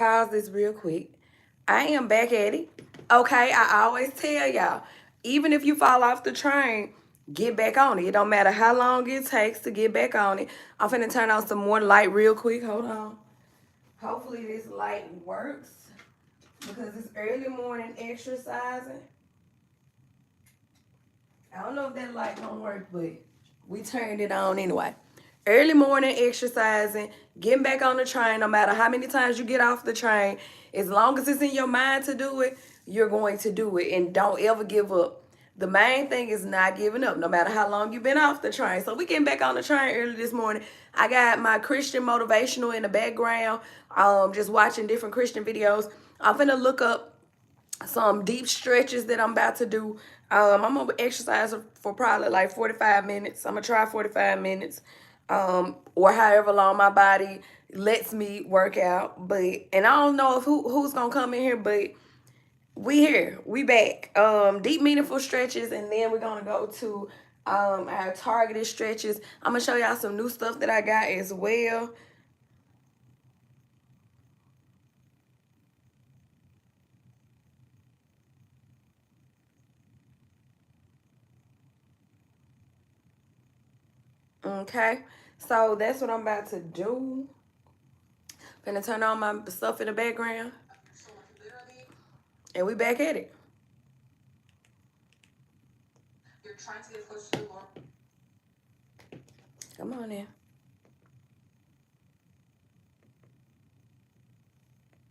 Pause this real quick. I am back at it. Okay, I always tell y'all, even if you fall off the train, get back on it. It don't matter how long it takes to get back on it. I'm finna turn on some more light real quick. Hold on. Hopefully this light works because it's early morning exercising. I don't know if that light gonna work, but we turned it on anyway. Early morning exercising, getting back on the train, no matter how many times you get off the train, as long as it's in your mind to do it, you're going to do it. And don't ever give up. The main thing is not giving up, no matter how long you've been off the train. So we getting back on the train early this morning. I got my Christian motivational in the background, just watching different Christian videos. I'm finna look up some deep stretches that I'm about to do. I'm gonna exercise for probably like 45 minutes. I'm gonna try 45 minutes, or however long my body lets me work out. But and I don't know if who's gonna come in here, but we here, we back. Deep meaningful stretches, and then we're gonna go to our targeted stretches. I'm gonna show y'all some new stuff that I got as well. Okay, so that's what I'm about to do. Gonna turn on my stuff in the background. And we back at it. You're trying to get close to the Lord. Come on in.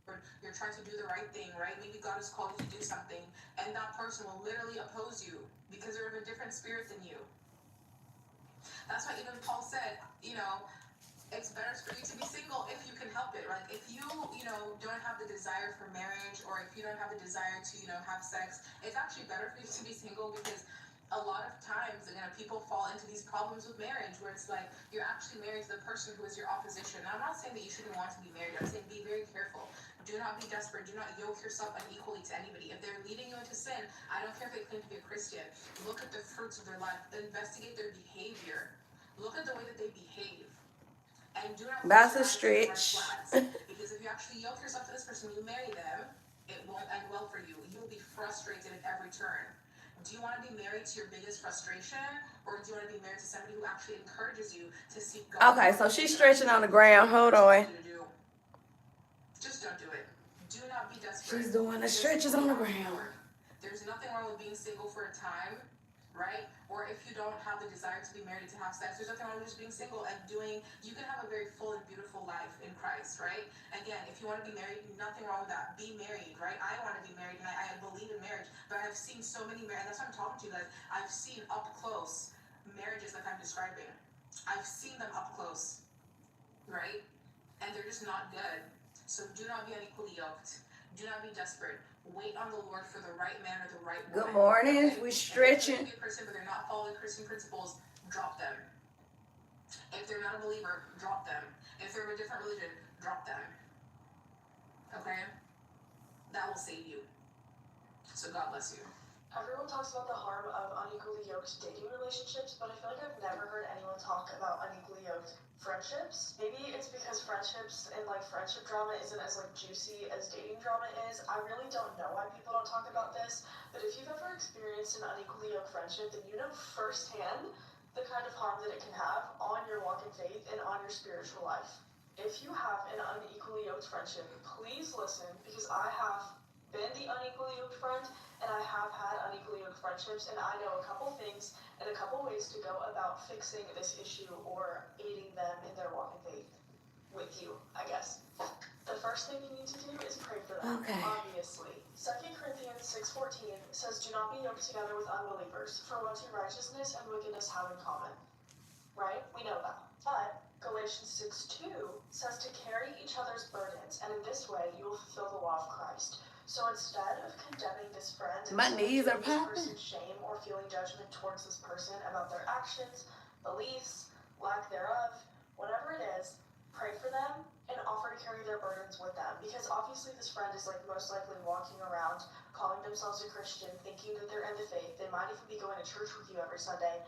You're trying to do the right thing, right? Maybe God has called you to do something, and that person will literally oppose you because they're of a different spirit than you. That's why even Paul said, it's better for you to be single if you can help it. Like if you don't have the desire for marriage, or if you don't have the desire to, have sex, it's actually better for you to be single because a lot of times, people fall into these problems with marriage where it's like you're actually married to the person who is your opposition. Now, I'm not saying that you shouldn't want to be married. I'm saying be very careful. Do not be desperate. Do not yoke yourself unequally to anybody. If they're leading you into sin, I don't care if they claim to be a Christian. Look at the fruits of their life. Investigate their behavior. Look at the way that they behave. And do not that's a stretch. Because if you actually yoke yourself to this person, you marry them, it won't end well for you. You will be frustrated at every turn. Do you want to be married to your biggest frustration, or do you want to be married to somebody who actually encourages you to seek God? Okay, so she's stretching on the ground. Hold on. Just don't do it. Do not be desperate. She's doing the stretches on the ground. There's nothing wrong with being single for a time, right? Or if you don't have the desire to be married, to have sex, there's nothing wrong with just being single and you can have a very full and beautiful life in Christ, right? Again, if you want to be married, nothing wrong with that. Be married, right? I want to be married and I believe in marriage, but I've seen so many marriages, that's what I'm talking to you guys. I've seen up close marriages like I'm describing. I've seen them up close, right? And they're just not good. So do not be unequally yoked. Do not be desperate. Wait on the Lord for the right man or the right woman. Good morning. Okay? We stretching. If they're a person, but they're not following Christian principles, drop them. If they're not a believer, drop them. If they're of a different religion, drop them. Okay? That will save you. So God bless you. Everyone talks about the harm of unequally yoked dating relationships, but I feel like I've never heard anyone talk about unequally yoked friendships. Maybe it's because friendships and friendship drama isn't as juicy as dating drama is. I really don't know why people don't talk about this, but if you've ever experienced an unequally yoked friendship, then you know firsthand the kind of harm that it can have on your walk in faith and on your spiritual life. If you have an unequally yoked friendship, please listen, because I have been the unequally yoked friend, and I have had unequally yoked friendships, and I know a couple things and a couple ways to go about fixing this issue or aiding them in their walk in faith with you, I guess. The first thing you need to do is pray for them, obviously. 2 Corinthians 6:14 says, "Do not be yoked together with unbelievers, for what do righteousness and wickedness have in common?" Right? We know that. But Galatians 6:2 says to carry each other's burdens, and in this way you will fulfill the law of Christ. So instead of condemning this friend and my knees are this person's shame or feeling judgment towards this person about their actions, beliefs, lack thereof, whatever it is, pray for them and offer to carry their burdens with them. Because obviously this friend is most likely walking around calling themselves a Christian, thinking that they're in the faith. They might even be going to church with you every Sunday.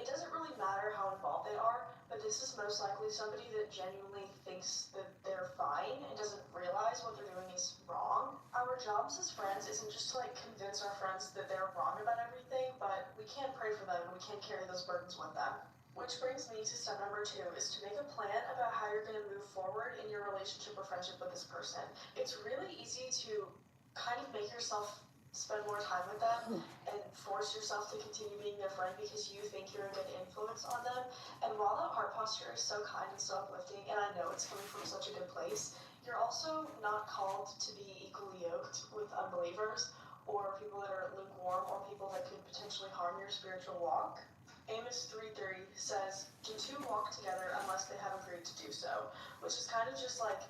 It doesn't really matter how involved they are. but this is most likely somebody that genuinely thinks that they're fine and doesn't realize what they're doing is wrong. Our jobs as friends isn't just to like convince our friends that they're wrong about everything, but we can't pray for them and we can't carry those burdens with them. Which brings me to step number 2, is to make a plan about how you're going to move forward in your relationship or friendship with this person. It's really easy to kind of make yourself spend more time with them and force yourself to continue being their friend because you think you're a good influence on them. And while that heart posture is so kind and so uplifting, and I know it's coming from such a good place, you're also not called to be equally yoked with unbelievers or people that are lukewarm or people that could potentially harm your spiritual walk. Amos 3:30 says, "Can two walk together unless they have agreed to do so?" Which is kind of just like,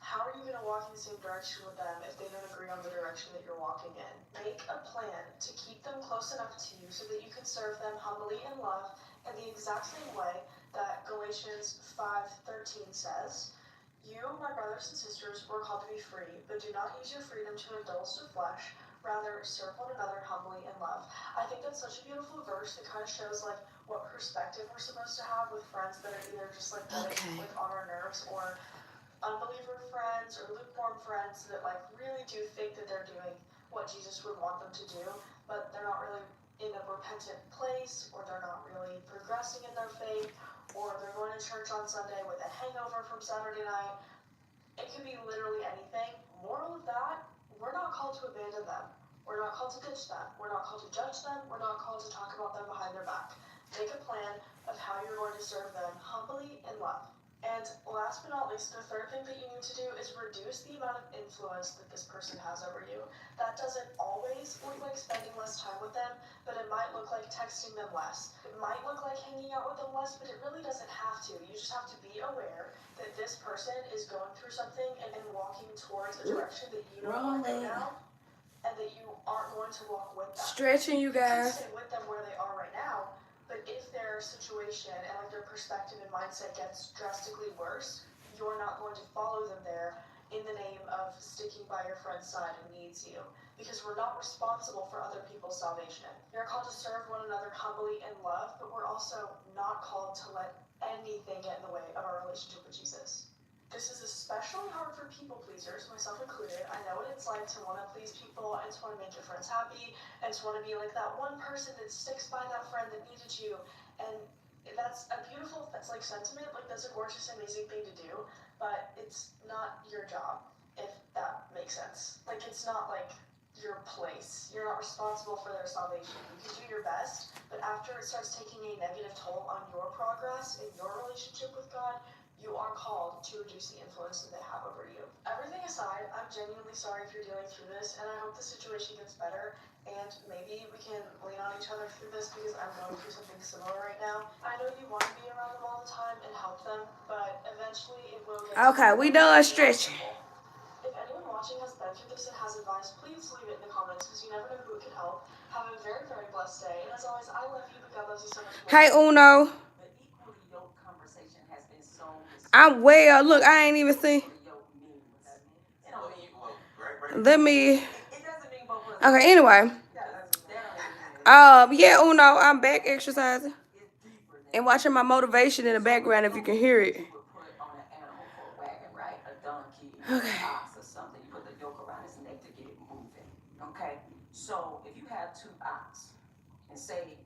how are you going to walk in the same direction with them if they don't agree on the direction that you're walking in? Make a plan to keep them close enough to you so that you can serve them humbly in love in the exact same way that Galatians 5:13 says, "You, my brothers and sisters, were called to be free, but do not use your freedom to indulge the flesh. Rather, serve one another humbly in love." I think that's such a beautiful verse that kind of shows like what perspective we're supposed to have with friends that are either just like getting like on our nerves, or unbeliever friends or lukewarm friends that like really do think that they're doing what Jesus would want them to do, but they're not really in a repentant place, or they're not really progressing in their faith, or they're going to church on Sunday with a hangover from Saturday night. It could be literally anything. Moral of that, we're not called to abandon them. We're not called to ditch them. We're not called to judge them. We're not called to talk about them behind their back. Make a plan of how you're going to serve them humbly in love. And last but not least, the third thing that you need to do is reduce the amount of influence that this person has over you. That doesn't always look like spending less time with them, but it might look like texting them less. It might look like hanging out with them less, but it really doesn't have to. You just have to be aware that this person is going through something and walking towards a direction that you don't want to go now, and that you aren't going to walk with them. Stretching, you guys. You can stay with them where they are right now, but if their situation and like their perspective and mindset gets drastically worse, you're not going to follow them there in the name of sticking by your friend's side who needs you. Because we're not responsible for other people's salvation. You're called to serve one another humbly in love, but we're also not called to let anything get in the way of our relationship with Jesus. This is especially hard for people pleasers, myself included. I know what it's like to want to please people and to want to make your friends happy and to want to be like that one person that sticks by that friend that needed you. And that's a beautiful like sentiment. Like that's a gorgeous, amazing thing to do, but it's not your job, if that makes sense. Like it's not like your place. You're not responsible for their salvation. You can do your best, but after it starts taking a negative toll on your progress in your relationship with God, you are called to reduce the influence that they have over you. Everything aside, I'm genuinely sorry if you're dealing through this, and I hope the situation gets better, and maybe we can lean on each other through this because I'm going through something similar right now. I know you want to be around them all the time and help them, but eventually it will get okay, we done stretching. If anyone watching has been through this and has advice, please leave it in the comments because you never know who it could help. Have a very, very blessed day, and as always, I love you, but God loves you so much more. Hey, Uno. I'm well. Look, I ain't even seen. Let me. Okay. Anyway. Yeah, Uno. I'm back exercising and watching my motivation in the background. If you can hear it. Okay. Okay. So if you have two ox and say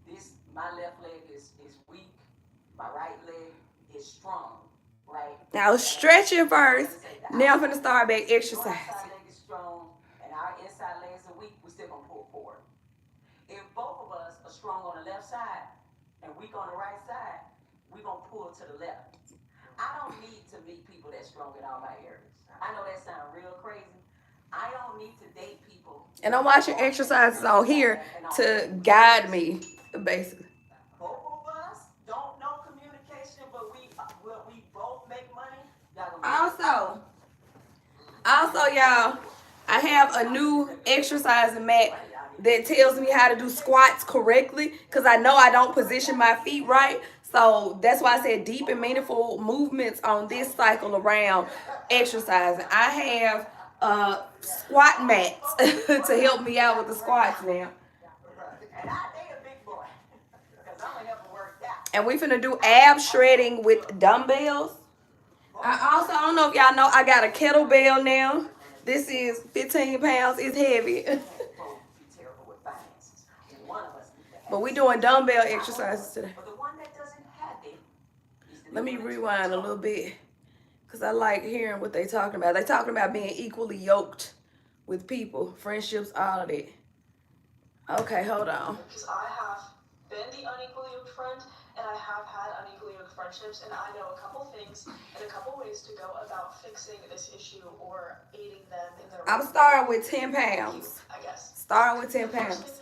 this, my left leg is weak, my right leg is strong. Right? Now I was stretching first. Now I'm gonna start back exercising. Your outside leg is strong and our inside legs are weak, we still gonna pull forward. If both of us are strong on the left side and weak on the right side, we gonna pull to the left. I don't need to meet people that's strong in all my areas. I know that sounds real crazy. I don't need to date people. And I'm watching exercises on here to guide me, basically. Also, y'all, I have a new exercising mat that tells me how to do squats correctly because I know I don't position my feet right. So that's why I said deep and meaningful movements on this cycle around exercising. I have squat mats to help me out with the squats now. And I date a big boy because I'm gonna help him work out. And we finna do ab shredding with dumbbells. I don't know if y'all know, I got a kettlebell now. This is 15 pounds. It's heavy. But we doing dumbbell exercises today. Let me rewind a little bit, because I like hearing what they talking about. They talking about being equally yoked with people, friendships, all of that. Okay, hold on. Because I have been the unequally yoked friend, and I have had unequally yoked friendships, and I know a couple things and a couple ways to go about fixing this issue or aiding them in their. I'm starting with 10 pounds. I guess. Starting with 10 pounds.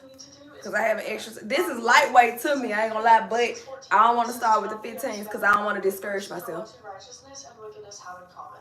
Because I have an extra. This is lightweight to me, I ain't gonna lie, but I don't want to start with the 15s because I don't want to discourage myself. Righteousness and wickedness have in common,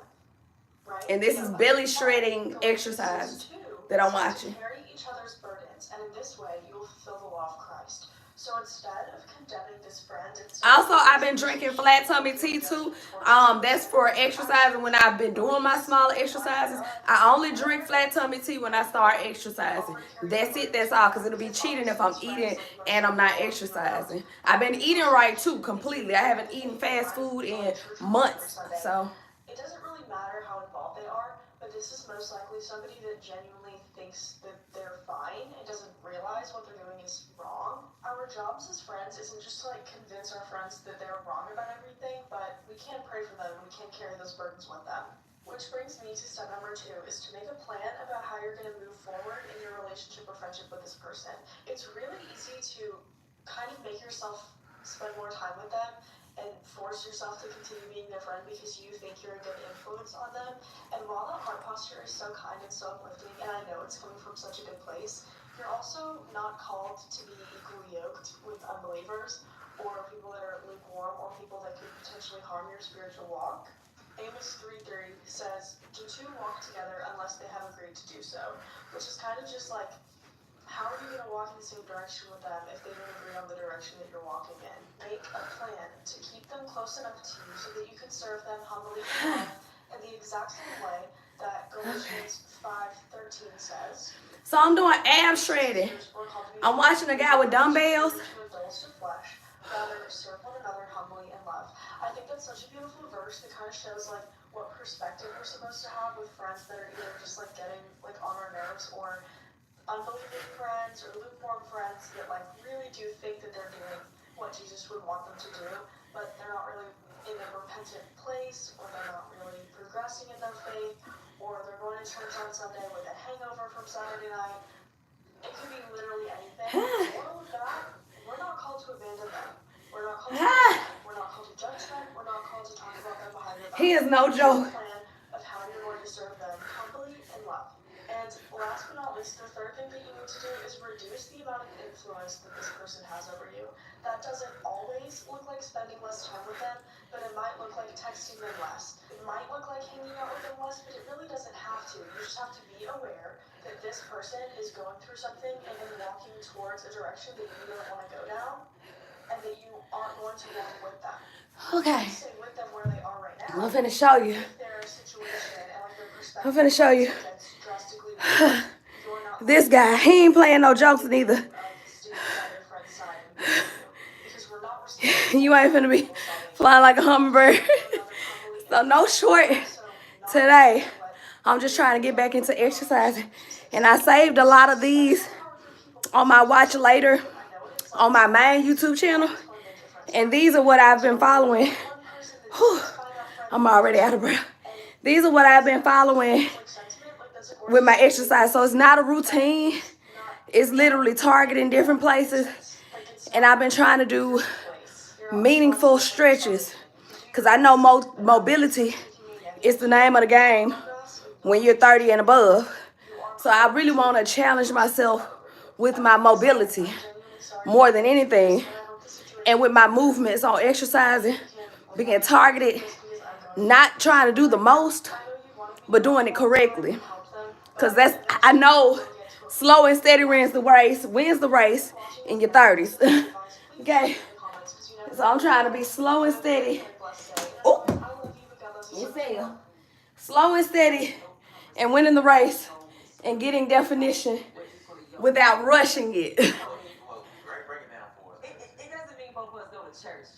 right? And this is belly shredding exercise that I'm watching. Carry each other's burdens, and in this way, you will fulfill the law of Christ. So instead of condemning this friend, also I've been drinking flat tummy tea too. That's for exercising. When I've been doing my smaller exercises, I only drink flat tummy tea when I start exercising. That's it. That's all. Because it'll be cheating if I'm eating and I'm not exercising. I've been eating right too, completely. I haven't eaten fast food in months. So it doesn't really matter how involved they are, but this is most likely somebody that genuinely thinks that they're fine and doesn't realize what they're doing is wrong. Our jobs as friends isn't just to like convince our friends that they're wrong about everything, but we can't pray for them and we can't carry those burdens with them. Which brings me to step number 2, is to make a plan about how you're going to move forward in your relationship or friendship with this person. It's really easy to kind of make yourself spend more time with them and force yourself to continue being their friend because you think you're a good influence on them. And while that heart posture is so kind and so uplifting, and I know it's coming from such a good place, you're also not called to be equally yoked with unbelievers or people that are lukewarm or people that could potentially harm your spiritual walk. Amos 3:30 says, "Do two walk together unless they have agreed to do so?" Which is kind of just like, how are you going to walk in the same direction with them if they don't agree on the direction that you're walking in? Make a plan to keep them close enough to you so that you can serve them humbly in the exact same way that Galatians 5:13 says. So I'm doing ab shredding. I'm watching a guy with dumbbells. Rather, serve one another humbly in love. I think that's such a beautiful verse that kind of shows like what perspective we're supposed to have with friends that are either just like getting like on our nerves or unbelieving friends or lukewarm friends that like really do think that they're doing what Jesus would want them to do, but they're not really in a repentant place, or they're not really progressing in their faith, or they're going to church on Sunday with a hangover from Saturday night. It could be literally anything. All of that, we're not called to abandon them. We're not called to judge them. We're not called to talk about them behind their back. He is no joke. Plan of how you're going to serve them humbly and love. And last but not least, the third thing that you need to do is reduce the amount of influence that this person has over you. That doesn't always look like spending less time with them, but it might look like texting them less. It might look like hanging out with them less, but it really doesn't have to. You just have to be aware that this person is going through something and walking towards a direction that you don't want to go down, and that you aren't going to walk with them. Okay. Stay with them where they are right now. I'm finna show you. Their situation and like their perspective. I'm finna show you. This guy, he ain't playing no jokes neither. You ain't finna be flying like a hummingbird. So no short today. I'm just trying to get back into exercising. And I saved a lot of these on my watch later on my main YouTube channel. And these are what I've been following. Whew, I'm already out of breath. These are what I've been following with my exercise. So it's not a routine. It's literally targeting different places. And I've been trying to do meaningful stretches. Because I know mobility is the name of the game when you're 30 and above. So I really want to challenge myself with my mobility more than anything. And with my movements on exercising, being targeted, not trying to do the most, but doing it correctly. Because I know slow and steady wins the race in your 30s. Okay? So I'm trying to be slow and steady. Oh, you feel? Slow and steady and winning the race and getting definition without rushing it. It doesn't mean both of us go to church.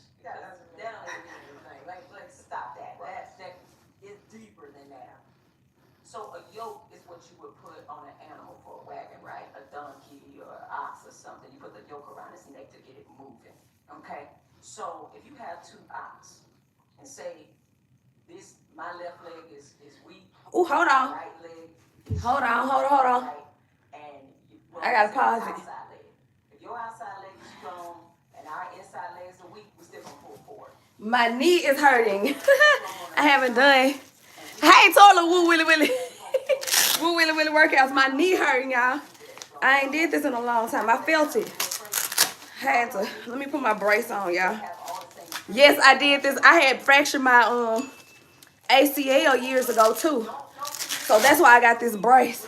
a yoke is what you would put on an animal for a wagon, right? A donkey or an ox or something. You put the yoke around its neck to get it moving. Okay? So if you have 2 ox and say my left leg is weak. Ooh, hold on. Right leg is Hold on. right, and I gotta pause it. outside leg. If your outside leg is strong and our inside legs are weak, we still gonna pull forward. My knee is hurting. I haven't done. Hey, total woo willy willy. Woo willy willy workouts. My knee hurting, y'all. I ain't did this in a long time. I felt it. Had to. Let me put my brace on, y'all. Yes, I did this. I had fractured my ACL years ago too. So that's why I got this brace.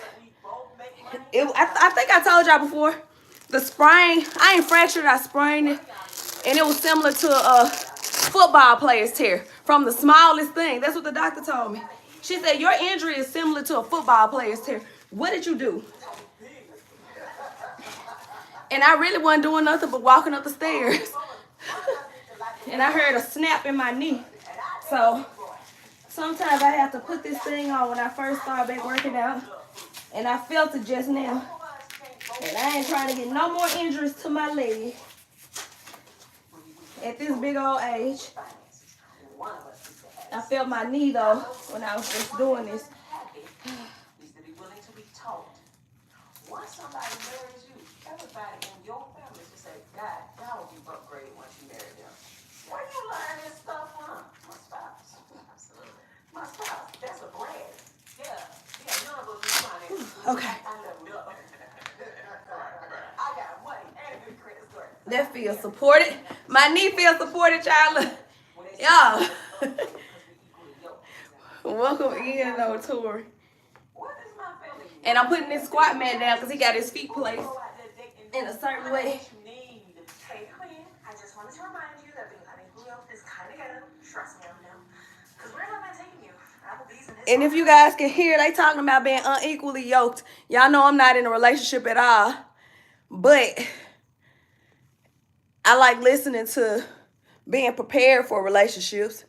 I think I told y'all before. The sprain, I ain't fractured, I sprained it. And it was similar to a football player's tear. From the smallest thing. That's what the doctor told me. She said, your injury is similar to a football player's tear. What did you do? And I really wasn't doing nothing but walking up the stairs. And I heard a snap in my knee. So sometimes I have to put this thing on when I first start back working out. And I felt it just now. And I ain't trying to get no more injuries to my leg at this big old age. I felt my knee though when I was just doing this. Once somebody marries you, everybody in your family should say, God, that will be upgraded once you marry them. Where you learn this stuff from? My spouse. Absolutely. My spouse. That's a brand. Yeah, none of us be trying to. Okay. I leveled up. I got money and a good credit score. That feels supported. My knee feels supported, y'all. Y'all. Welcome in, though, Tori. And I'm putting this squat mat down because he got his feet placed in a certain way. Hey, Queen, I just wanted to remind you that being unequally yoked is kind of ghetto. Trust me, I know. Because where am I taking you? Applebee's and this. And if you guys can hear, they talking about being unequally yoked. Y'all know I'm not in a relationship at all. But I like listening to being prepared for relationships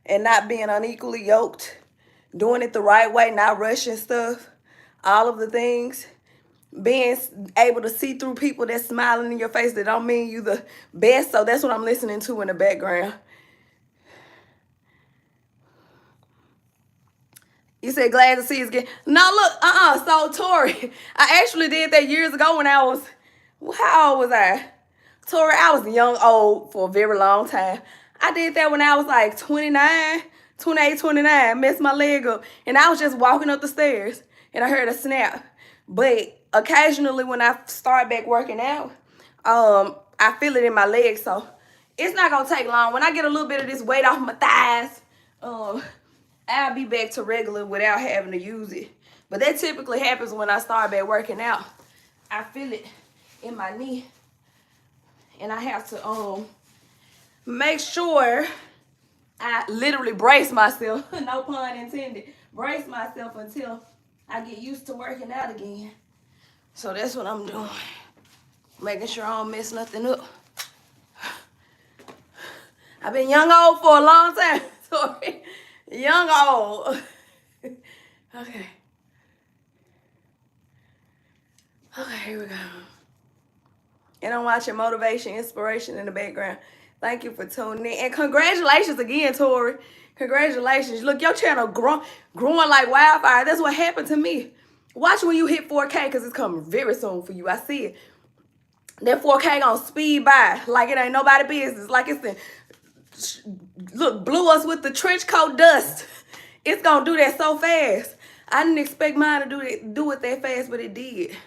and not being unequally yoked. Doing it the right way, not rushing stuff. All of the things. Being able to see through people that's smiling in your face that don't mean you the best. So that's what I'm listening to in the background. You said glad to see us again. No, look, so Tori, I actually did that years ago when I was, how old was I? Tori, I was old for a very long time. I did that when I was like 29, 28, 29, messed my leg up. And I was just walking up the stairs and I heard a snap. But occasionally when I start back working out, I feel it in my legs. So it's not going to take long. When I get a little bit of this weight off my thighs, I'll be back to regular without having to use it. But that typically happens when I start back working out. I feel it in my knee. And I have to make sure I literally brace myself. No pun intended. Brace myself until I get used to working out again. So that's what I'm doing. Making sure I don't mess nothing up. I've been old for a long time. Sorry. Old. Okay. Okay, here we go. And I'm watching Motivation, Inspiration in the background. Thank you for tuning in. And congratulations again, Tori. Congratulations. Look, your channel growing like wildfire. That's what happened to me. Watch when you hit 4K because it's coming very soon for you. I see it. That 4K gonna speed by like it ain't nobody business. Like it's the, look, blew us with the trench coat dust. It's gonna do that so fast. I didn't expect mine to do it that fast, but it did.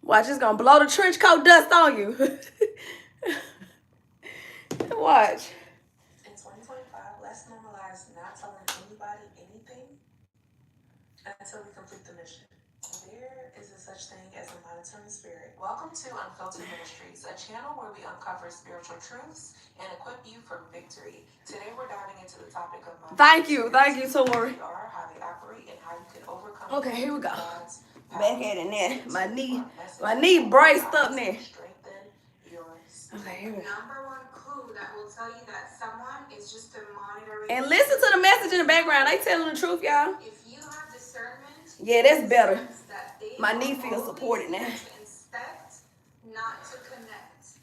Watch, it's gonna blow the trench coat dust on you. Watch. In 2025, let's normalize not telling anybody anything until we complete the mission. There is a such thing as a monitoring spirit. Welcome to Unfiltered Ministries, a channel where we uncover spiritual truths and equip you for victory. Today we're diving into the topic of Thank you, Tori. How they operate, and how you can overcome. Okay, here we go. Back at it now. My knee braced up now. Okay, here we go. Number one clue that will tell you that someone is just monitoring. And listen to the message in the background. They telling the truth, y'all. If you discernment. Yeah, that's better. That they My knee are feels always supported now. there to inspect, not to connect.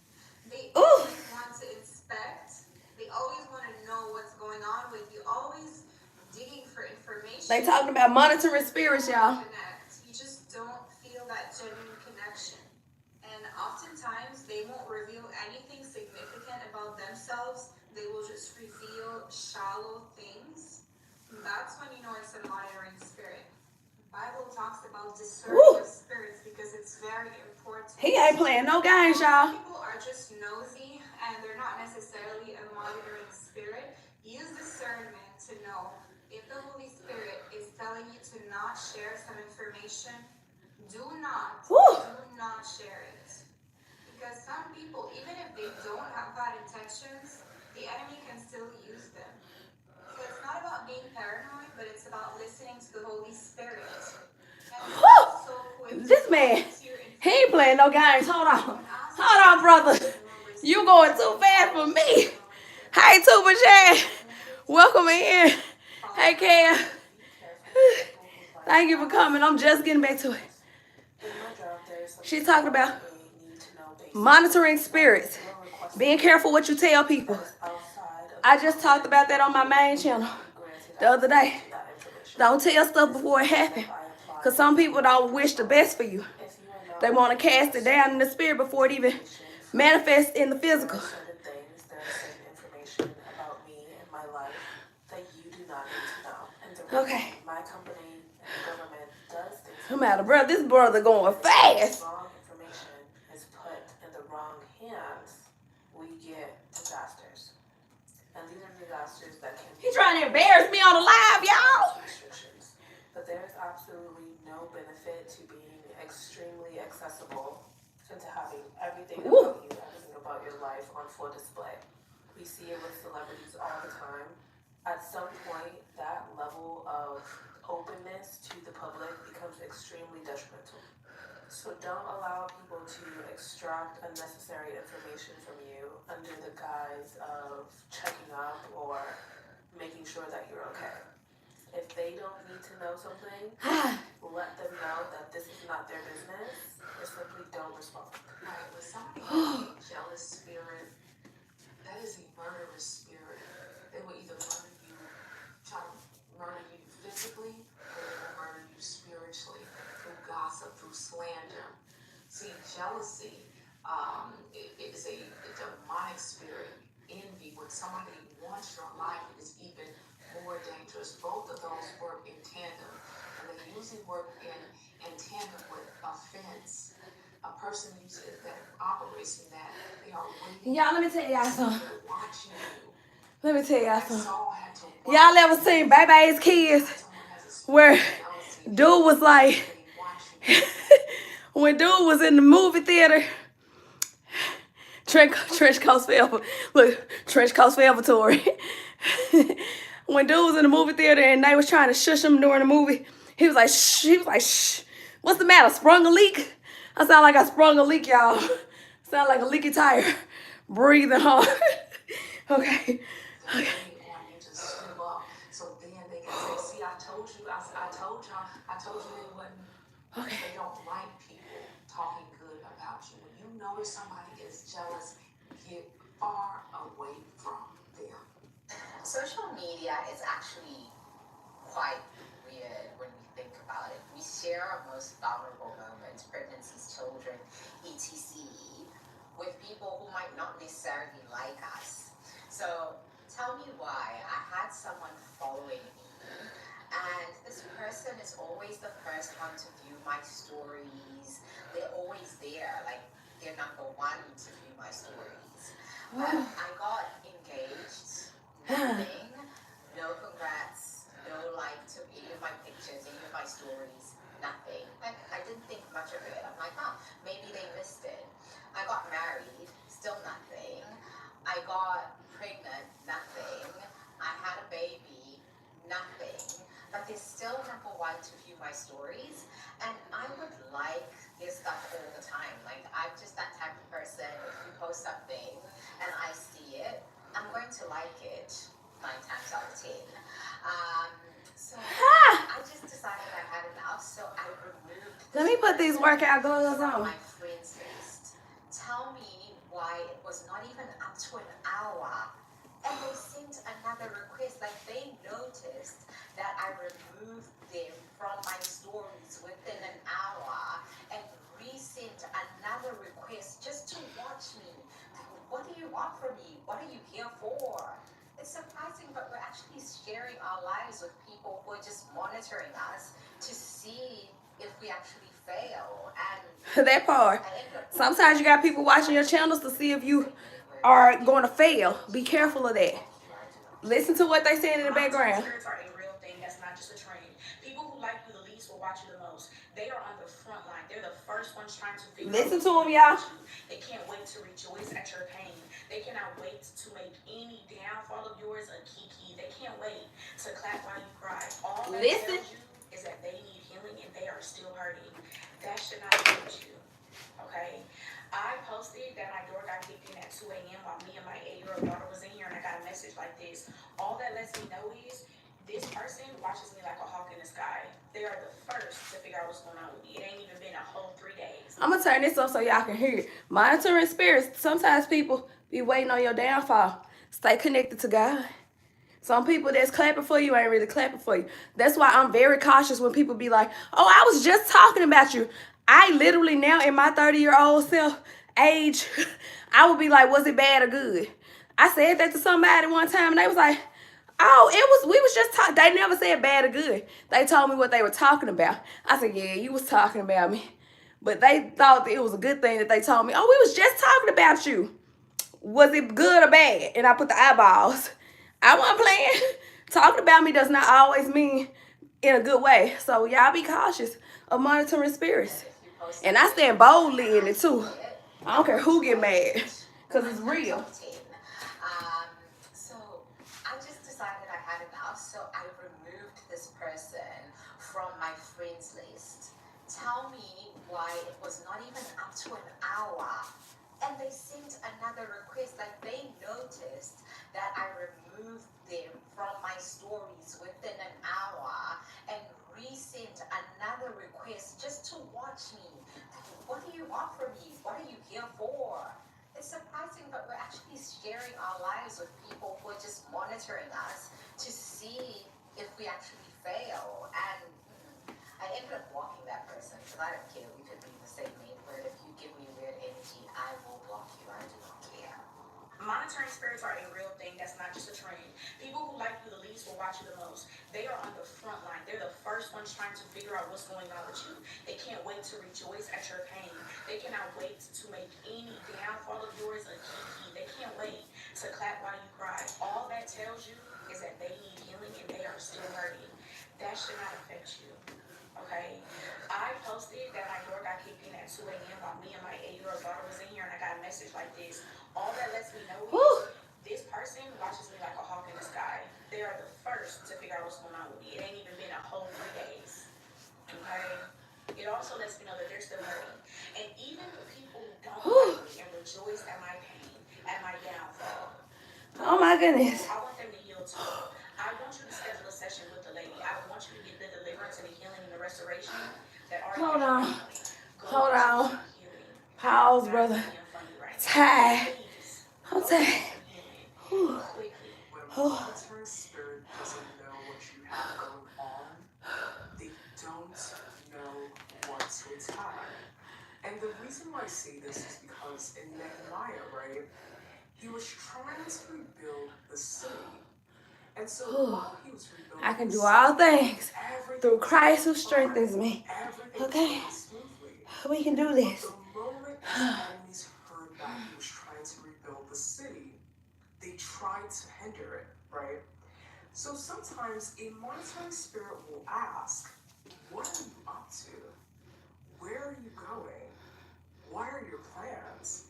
They Ooh. always want to inspect. They always want to know what's going on with you. Always digging for information. They talking about monitoring spirits, y'all. Connect. You just don't feel that genuine connection. And oftentimes they won't reveal anything significant about themselves. They will just reveal shallow things. That's when you know it's a monitoring spirit. The Bible talks about discerning of spirits because it's very important. He ain't playing no games, y'all. People are just nosy and they're not necessarily a monitoring spirit. Use discernment to know if the Holy Spirit is telling you to not share some information. Do not share it. Because some people, even if they don't have bad intentions, the enemy can still use them. So it's not about being paranoid, but it's about listening to the Holy Spirit. And This man, he ain't playing no games. Hold on, brother. You going too fast for me. Hey, Tuba Chan. Welcome in. Hey, Kaya. Thank you for coming. I'm just getting back to it. She's talking about monitoring spirits. Being careful what you tell people. I just talked about that on my main channel the other day. Don't tell stuff before it happens. Because some people don't wish the best for you. They want to cast it down in the spirit before it even manifests in the physical. Okay. My company and government does things. No matter, bro. This brother going fast. Wrong information is put in the wrong hands, we get disasters. And these are disasters that can He trying to embarrass me on the live, y'all. restrictions. But there is absolutely no benefit to being extremely accessible and to having everything about you, everything about your life on full display. We see it with celebrities all the time. At some point, that level of openness to the public becomes extremely detrimental. So don't allow people to extract unnecessary information from you under the guise of checking up or making sure that you're okay. If they don't need to know something, let them know that this is not their business, or simply don't respond. Right, with somebody with a jealous spirit, that is a murderous spirit. They will either try to murder you physically, or they will murder you spiritually through gossip, through slander. See, jealousy is a demonic spirit. Envy, when somebody wants your life, is even more dangerous. Both of those work in tandem, and they usually work in tandem with offense. A person that operates in that, they are waiting. Y'all, let me tell y'all something. They're watching you. Let me tell y'all Like something. Saul had to watch Y'all ever seen Baby's Kids? Where dude was like, when dude was in the movie theater, trench coats forever. Look, trench coats forever, Tori. When dude was in the movie theater and they was trying to shush him during the movie, he was like, shh. He was like, shh. What's the matter? Sprung a leak? I sound like I sprung a leak, y'all. Sound like a leaky tire. Breathing hard. Okay. on you to slip up, so then they can say, see, I told you they wouldn't. Okay. They don't like people talking good about you. When you notice somebody is jealous, get far away from them. Social media is actually quite weird when we think about it. We share our most vulnerable moments, pregnancies, children, etc., with people who might not necessarily like us. So tell me why. I had someone following me, and this person is always the first one to view my stories. They're always there, like they're number one to view my stories. But I got engaged, nothing, no congrats, no like to any of my pictures, any of my stories, nothing. Like, I didn't think much of it. I'm like, maybe they missed it. I got married, still nothing. I got pregnant, nothing. I had a baby, nothing. But they're still number one to view my stories. And I would like their stuff all the time. Like, I'm just that type of person. If you post something and I see it, I'm going to like it 9 times out of 10. So I just decided I Let me put these workout gloves from on. my friends list tell me why it was not even up to an hour, and they sent another request. Like, they noticed that I removed them from my stories within an hour and resent another request just to watch me. What do you want from me? What are you here for? It's surprising, but we're actually sharing our lives with people who are just monitoring us to see if we actually fail. And That part. I ended up Sometimes you got people watching your channels to see if you are going to fail. Be careful of that. Listen to what they saying in the background. Spirits are a real thing. That's not just a trend. People who like you the least will watch you the most. They are on the front line. They're the first ones trying to figure Listen out to what's them, going on y'all. with you. They can't wait to rejoice at your pain. They cannot wait to make any downfall of yours a kiki. They can't wait to clap while you cry. All that Listen. tells you is that they need healing and they are still hurting. That should not affect you. Okay? I posted that my door got kicked in at 2 a.m. while me and my 8-year-old daughter was in here, and I got a message like this. All that lets me know is this person watches me like a hawk in the sky. They are the first to figure out what's going on with me. It ain't even been a whole 3 days. I'm going to turn this up so y'all can hear it. Monitoring spirits. Sometimes people be waiting on your downfall. Stay connected to God. Some people that's clapping for you ain't really clapping for you. That's why I'm very cautious when people be like, oh, I was just talking about you. I literally now in my 30-year-old self age, I would be like, was it bad or good? I said that to somebody one time and they was like, oh, we was just talking. They never said bad or good. They told me what they were talking about. I said, yeah, you was talking about me. But they thought that it was a good thing that they told me, oh, we was just talking about you. Was it good or bad? And I put the eyeballs. I wasn't playing. Talking about me does not always mean in a good way. So y'all be cautious of monitoring spirits. And I stand boldly in it too. I don't care who get mad. Because it's real. So I just decided I had enough, so I removed this person from my friends list. Tell me why it was not even up to an hour, and they sent another request. Like, they noticed that I removed them from my stories within an hour and resent another request just to watch me. What do you want from me? What are you here for? It's surprising, but we're actually sharing our lives with people who are just monitoring us to see if we actually fail. And I ended up blocking that person because I don't care. We could be in the same neighborhood. If you give me weird energy, I will block you. I do not care. Monitoring spirits are a real thing. That's not just a trend. People who like you the least will watch you the most. They are on the front line. They're the first ones trying to figure out what's going on with you. They can't wait to rejoice at your pain. They cannot wait to make any downfall of yours a kiki. They can't wait to clap while you cry. All that tells you is that they need healing and they are still hurting. That should not affect you. Okay? I posted that my door got kicked in at 2 a.m. while me and my 8-year-old daughter was in here, and I got a message like this. All that lets me know is this person watches me like a hawk in the sky. They are the first to figure out what's going on with me. It ain't even been a whole 3 days. Okay? It also lets me know that they're still hurting. And even the people who don't like me and rejoice at my pain, at my downfall. Oh my goodness. I want them to heal too. I want you to schedule a session with the lady. I want you to get the deliverance and the healing and the restoration that are. Hold on. Hold on. Pause, brother. Tired. I'm tired. Whew. When a monitoring spirit doesn't know what you have going on, they don't know what to attack. And the reason why I say this is because in Nehemiah, right, he was trying to rebuild the city. And so while he was rebuilding I can the do city, all things everything through was Christ who fine. strengthens me. Everything Okay. was going smoothly. We can do this. The moment his enemies heard that he was trying to rebuild the city, they tried to hinder it, right? So sometimes a monitoring spirit will ask, what are you up to? Where are you going? What are your plans?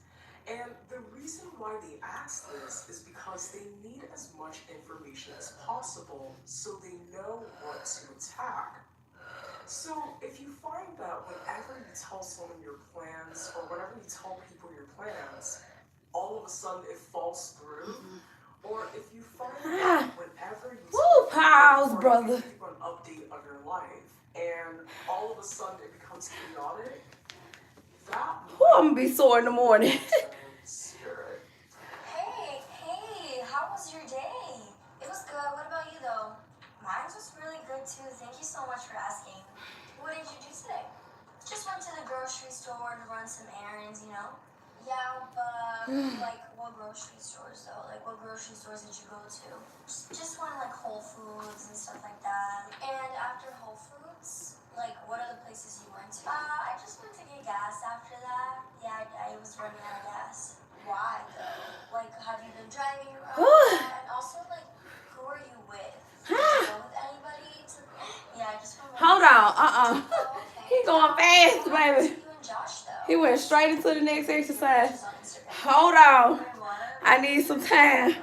And the reason why they ask this is because they need as much information as possible so they know what to attack. So if you find that whenever you tell someone your plans or whenever you tell people your plans, all of a sudden it falls through, or if you find that whenever you Woo, pause, or brother. you give an update of your life and all of a sudden it becomes chaotic, that I'm gonna be sore in the morning. spirit. Hey, how was your day? It was good. What about you though? Mine was really good too. Thank you so much for asking. What did you do today? Just went to the grocery store to run some errands, you know? Yeah, but like what grocery stores though? Like what grocery stores did you go to? Just went like Whole Foods and stuff like that. And after Whole Foods, like what other places you went to? I just went to get gas after that. Yeah, I was running out of gas. Why though? Like have you been driving around? And also like who are you with? Did you go with anybody to Yeah, I just went with Hold on, Oh, okay. He going fast, baby. You and Josh though. He went straight into the next exercise. On Instagram. Hold on. I need some time.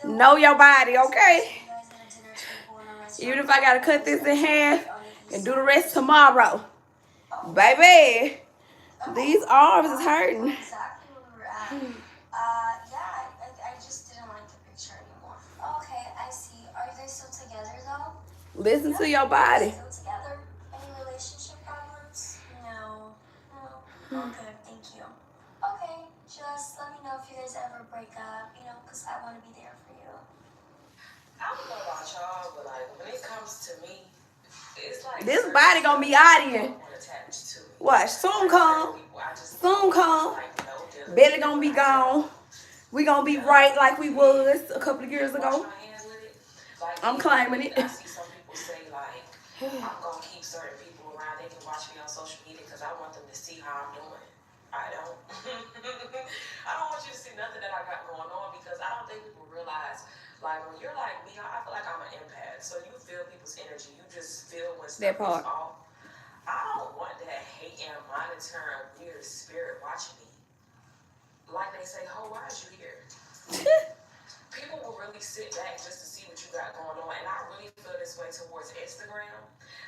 Know your body, okay? Even if I gotta cut this in half and do the rest tomorrow. Baby, these arms is hurting. Exactly where we were at. Yeah, I just didn't like the picture anymore. Okay, I see. Are you guys still together though? Listen to your body. Still together? Any relationship problems? No. Okay, thank you. Okay, just let me know if you guys ever break up, you know, because I want to be there for you. I don't know about y'all, but like when it comes to me, it's like This body gonna be out of here. attached to me. Watch, soon come. Soon come. Belly gonna be gone. We gonna be right like we was a couple of years ago. I'm claiming it. I see some people say like, I'm gonna keep certain people around. They can watch me on social media because I want them to see how I'm doing. I don't. I don't want you to see nothing that I got going on because I don't think people realize, like, when you're like me, I feel like I'm an empath. So you feel people's energy. You just feel when stuff is off. I don't want that hate and monitoring weird spirit watching me. Like they say, "Ho, why is you here?" People will really sit back just to see what you got going on, and I really feel this way towards Instagram.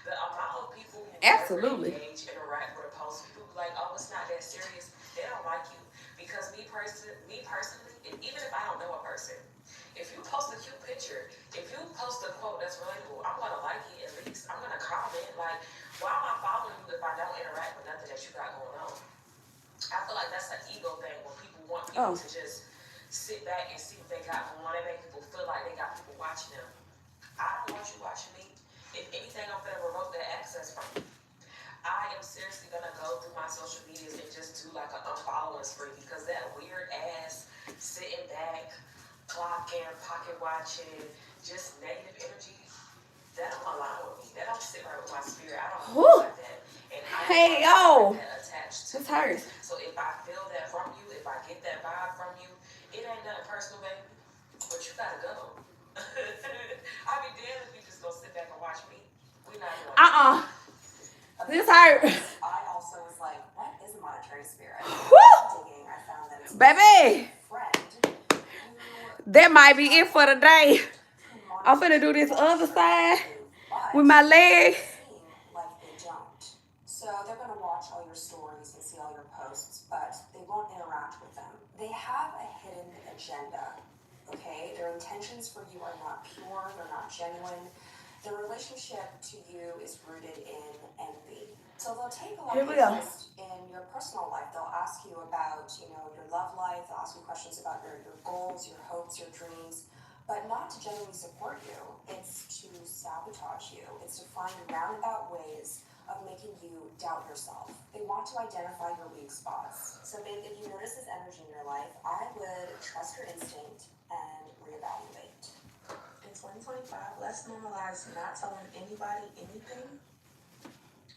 The amount of people who engage, interact with a post, people be like, "Oh, it's not that serious." They don't like you because me personally, even if I don't know a person, if you post a cute picture, if you post a quote that's relatable, I'm gonna like it at least. I'm gonna comment. Like, why am I following you if I don't interact with nothing that you got going on? I feel like that's an ego thing when people want people to just sit back and see what they got going on. They make people feel like they got people watching them. I don't want you watching me. If anything, I'm gonna revoke that access from you. I am seriously gonna go through my social medias and just do like an unfollowing spree because that weird ass sitting back, clocking, pocket watching, just negative energy, that don't align with me. That don't sit right with my spirit. I don't know like that. And I don't that attached to this hurts. So if I feel that from you, if I get that vibe from you, it ain't nothing personal, baby. But you gotta go. I'd be damned if you just go sit back and watch me. We not doing This hurt. I also was like, what is a monitoring spirit? Woo! I found that it's Baby, friend that might be it for the day. I'm finna do this other side with my leg. seem like they don't. So they're gonna watch all your stories and see all your posts, but they won't interact with them. They have a hidden agenda, okay? Their intentions for you are not pure, they're not genuine. Their relationship to you is rooted in envy. So they'll take a lot of interest in your personal life. They'll ask you about, you know, your love life. They'll ask you questions about your goals, your hopes, your dreams, but not to genuinely support you. It's to sabotage you. It's to find roundabout ways of making you doubt yourself. They want to identify your weak spots. So babe, if you notice this energy in your life, I would trust your instinct and reevaluate. In 2025, let's normalize not telling anybody anything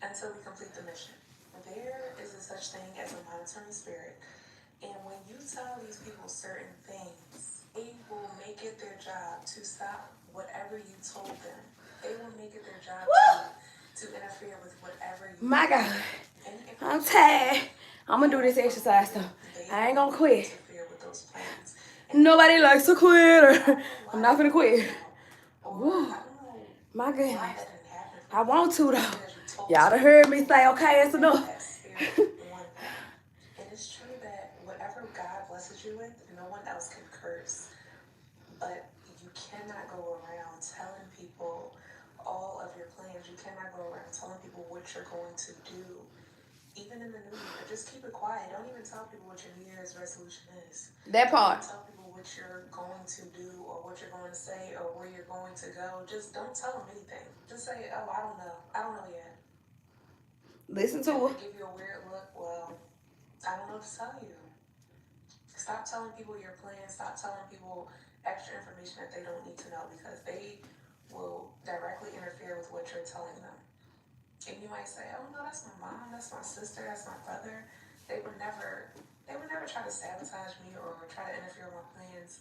until we complete the mission. There is a such thing as a monitoring spirit. And when you tell these people certain things, they will make it their job to stop whatever you told them. They will make it their job to interfere with whatever you My God, I'm tired. I'm gonna do this exercise though. I ain't gonna quit. interfere with those plans. Nobody likes to quit. Or I'm not gonna quit. Or, My goodness. why that didn't happen for I want to though. because you told Y'all done heard me say, okay, it's enough. that spirit one thing. And it's true that whatever God blesses you with, no one else can curse. But you cannot go around telling people all of your plans. You cannot go around telling people what you're going to do. Even in the new year, just keep it quiet. Don't even tell people what your New Year's resolution is. That part. Don't tell people what you're going to do or what you're going to say or where you're going to go. Just don't tell them anything. Just say, oh, I don't know. I don't know yet. Listen to her. They give you a weird look. Well, I don't know what to tell you. Stop telling people your plans. Stop telling people extra information that they don't need to know, because they will directly interfere with what you're telling them. And you might say, oh no, that's my mom, that's my sister, that's my brother. They would never try to sabotage me or try to interfere with my plans.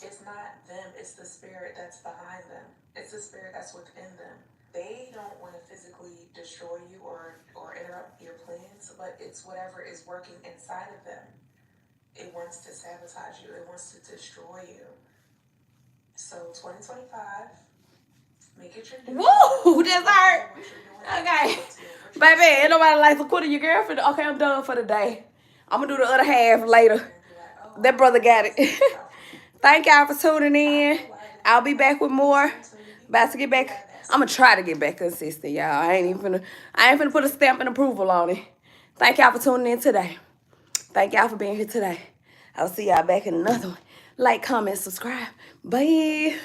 It's not them, it's the spirit that's behind them. It's the spirit that's within them. They don't want to physically destroy you or interrupt your plans, but it's whatever is working inside of them. It wants to sabotage you, it wants to destroy you. So 2025, make it your duty. Woo! That's hurt. Okay. Baby, ain't nobody like to quit your girlfriend. Okay, I'm done for the day. I'm going to do the other half later. That brother got it. Thank y'all for tuning in. I'll be back with more. About to get back. I'm going to try to get back consistent, y'all. I ain't finna put a stamp and approval on it. Thank y'all for tuning in today. Thank y'all for being here today. I'll see y'all back in another one. Like, comment, subscribe. Bye.